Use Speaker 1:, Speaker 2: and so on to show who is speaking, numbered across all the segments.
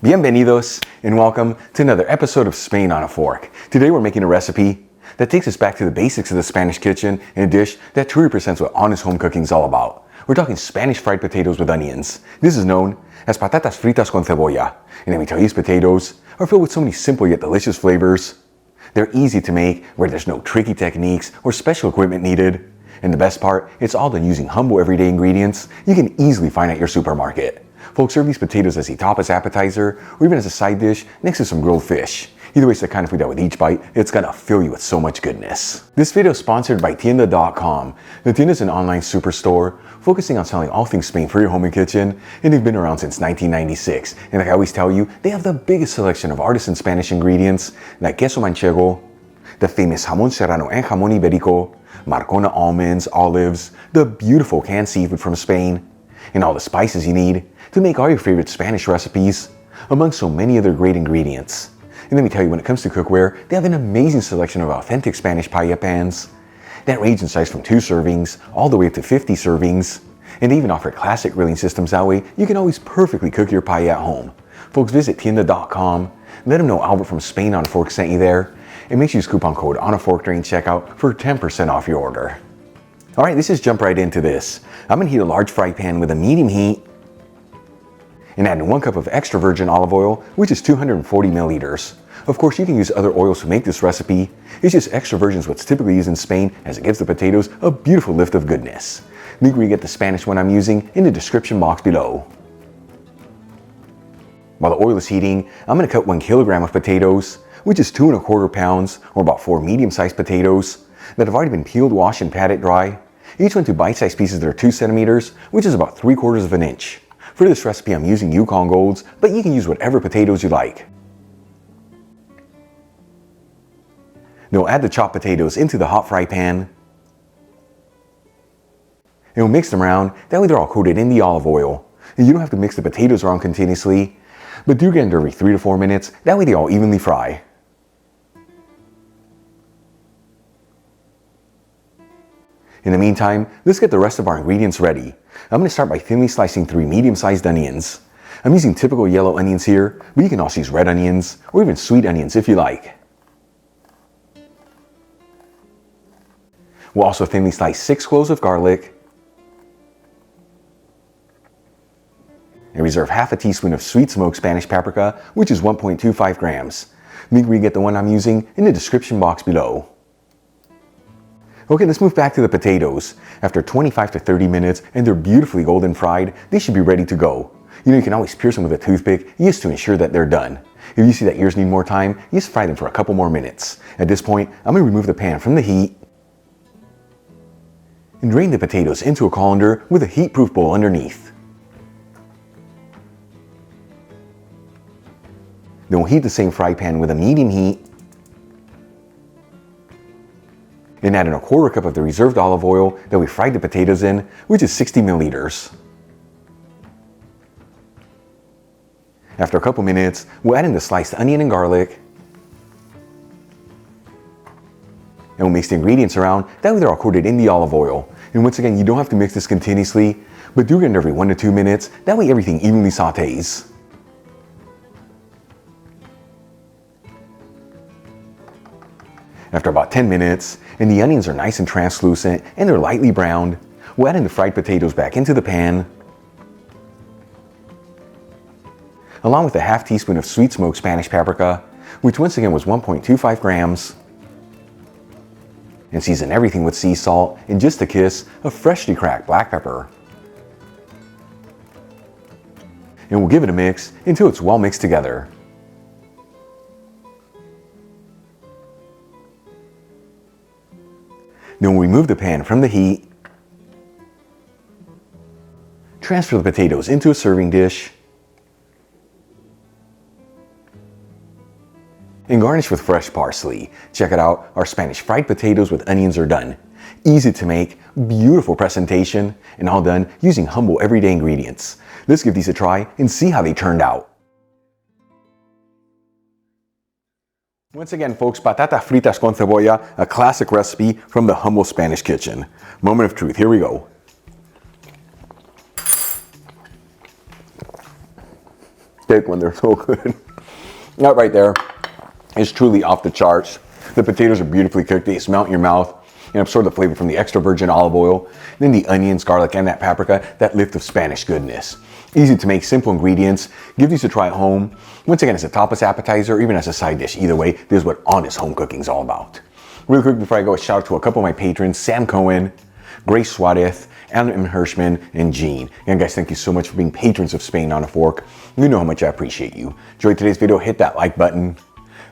Speaker 1: Bienvenidos and welcome to another episode of Spain on a Fork. Today we're making a recipe that takes us back to the basics of the Spanish kitchen in a dish that truly represents what honest home cooking is all about. We're talking Spanish fried potatoes with onions. This is known as patatas fritas con cebolla. And let me tell you, these potatoes are filled with so many simple yet delicious flavors. They're easy to make where there's no tricky techniques or special equipment needed. And the best part, it's all done using humble everyday ingredients you can easily find at your supermarket. Folks serve these potatoes as a tapas appetizer or even as a side dish next to some grilled fish. Either way, it's the kind of food that with each bite, it's gonna fill you with so much goodness. This video is sponsored by Tienda.com. The Tienda is an online superstore focusing on selling all things Spain for your home and kitchen, and they've been around since 1996. And like I always tell you, they have the biggest selection of artisan Spanish ingredients like queso manchego, the famous jamón serrano and jamón ibérico, Marcona almonds, olives, the beautiful canned seafood from Spain, and all the spices you need to make all your favorite Spanish recipes, among so many other great ingredients. And let me tell you, when it comes to cookware, they have an amazing selection of authentic Spanish paella pans that range in size from 2 servings all the way up to 50 servings. And they even offer classic grilling systems, that way you can always perfectly cook your paella at home. Folks, visit Tienda.com, let them know Albert from Spain on a Fork sent you there, and make sure you use coupon code ONAFORK during checkout for 10% off your order. Alright, let's just jump right into this. I'm going to heat a large fry pan with a medium heat and add in 1 cup of extra virgin olive oil, which is 240 milliliters. Of course, you can use other oils to make this recipe. It's just extra virgin is what's typically used in Spain, as it gives the potatoes a beautiful lift of goodness. Link where you get the Spanish one I'm using in the description box below. While the oil is heating, I'm going to cut 1 kilogram of potatoes, which is 2 1/4 pounds, or about 4 medium-sized potatoes that have already been peeled, washed, and patted dry. Each one to bite-sized pieces that are 2 centimeters, which is about 3/4 of an inch. For this recipe, I'm using Yukon Golds, but you can use whatever potatoes you like. Now we'll add the chopped potatoes into the hot fry pan, and we'll mix them around. That way they're all coated in the olive oil. And you don't have to mix the potatoes around continuously, but do get under every 3 to 4 minutes. That way they all evenly fry. In the meantime, let's get the rest of our ingredients ready. I'm going to start by thinly slicing 3 medium-sized onions. I'm using typical yellow onions here, but you can also use red onions or even sweet onions if you like. We'll also thinly slice 6 cloves of garlic and reserve half a teaspoon of sweet smoked Spanish paprika, which is 1.25 grams. Link where you get the one I'm using in the description box below. Okay, let's move back to the potatoes. After 25 to 30 minutes and they're beautifully golden fried, they should be ready to go. You know, you can always pierce them with a toothpick just to ensure that they're done. If you see that yours need more time, you just fry them for a couple more minutes. At this point, I'm going to remove the pan from the heat and drain the potatoes into a colander with a heat-proof bowl underneath. Then we'll heat the same fry pan with a medium heat and add in 1/4 cup of the reserved olive oil that we fried the potatoes in, which is 60 milliliters. After a couple minutes, we'll add in the sliced onion and garlic, and we'll mix the ingredients around. That way they're all coated in the olive oil. And once again, you don't have to mix this continuously, but do it every 1 to 2 minutes. That way everything evenly sautés. After about 10 minutes, and the onions are nice and translucent and they're lightly browned, we'll add in the fried potatoes back into the pan, along with a half teaspoon of sweet smoked Spanish paprika, which once again was 1.25 grams, and season everything with sea salt and just a kiss of freshly cracked black pepper. And we'll give it a mix until it's well mixed together. Then we'll remove the pan from the heat, transfer the potatoes into a serving dish, and garnish with fresh parsley. Check it out, our Spanish fried potatoes with onions are done. Easy to make, beautiful presentation, and all done using humble everyday ingredients. Let's give these a try and see how they turned out. Once again, folks, patatas fritas con cebolla, a classic recipe from the humble Spanish kitchen. Moment of truth, here we go. thick when they're so good. That right there is truly off the charts. The potatoes are beautifully cooked. They smell in your mouth and absorb the flavor from the extra virgin olive oil, then the onions, garlic, and that paprika, that lift of Spanish goodness. Easy to make, simple ingredients. Give these a try at home. Once again, as a tapas appetizer, or even as a side dish. Either way, this is what honest home cooking is all about. Really quick before I go, a shout out to a couple of my patrons, Sam Cohen, Grace Suarez, Alan M. Hirschman, and Jean. And guys, thank you so much for being patrons of Spain on a Fork. You know how much I appreciate you. Enjoyed today's video, hit that like button.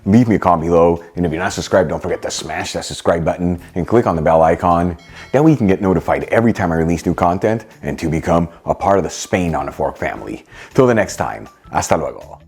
Speaker 1: Leave me a comment below, and if you're not subscribed, don't forget to smash that subscribe button and click on the bell icon. That way you can get notified every time I release new content and to become a part of the Spain on a Fork family. Till the next time, hasta luego.